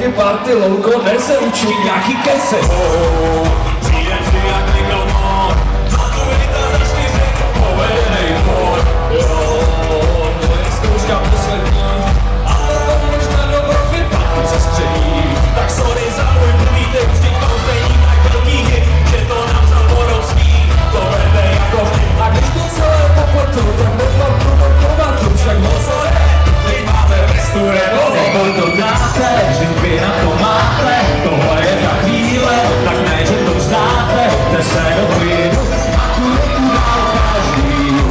holky, party, lolko, ne se učit nějaký kece. Přijde si jak mikrofon, maturita za 4, povedenej for. Moje zkouška poslední, ale to možná dobro vypadne ze střední. Tak sorry za můj první text, vždyť to není tak velký hit, že to napsal Borovský, to vede jako vždy. A když to celé popletu, tak nepadnu do komatu, však mozore, My máme restaurant, nebo to dáte, vždyť vy na to máte, tohle je ta chvíle, tak ne, že to vzdáte, jde se do klidu, maturitu dál každý.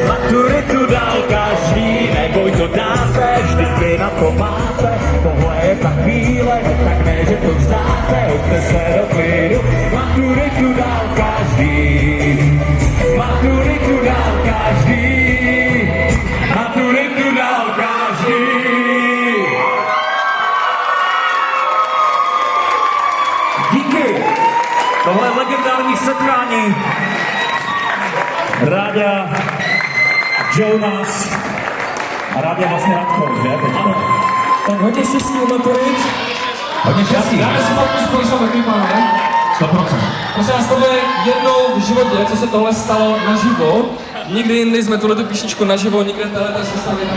Maturitu dál každý, neboj to dáte, vždyť vy na to máte, tohle je ta chvíle, tak ne, že to vzdáte, jde se do klidu, maturitu dál každý. Maturitu dál každý. Maturitu dál každý. Díky. Tohle je legendární setkání. Ráďa, Jonas a Ráďa vlastně Radko, že? Teďko. tak hodně štěstí u maturit. Hodně štěstí. Dáme si fakt společnou takový pánové. 100%. Prosím vás, tohle je jednou v životě, co se tohle stalo naživo. Nikdy jindy jsme tuhletu písničku naživo, nikde téhle sestavili.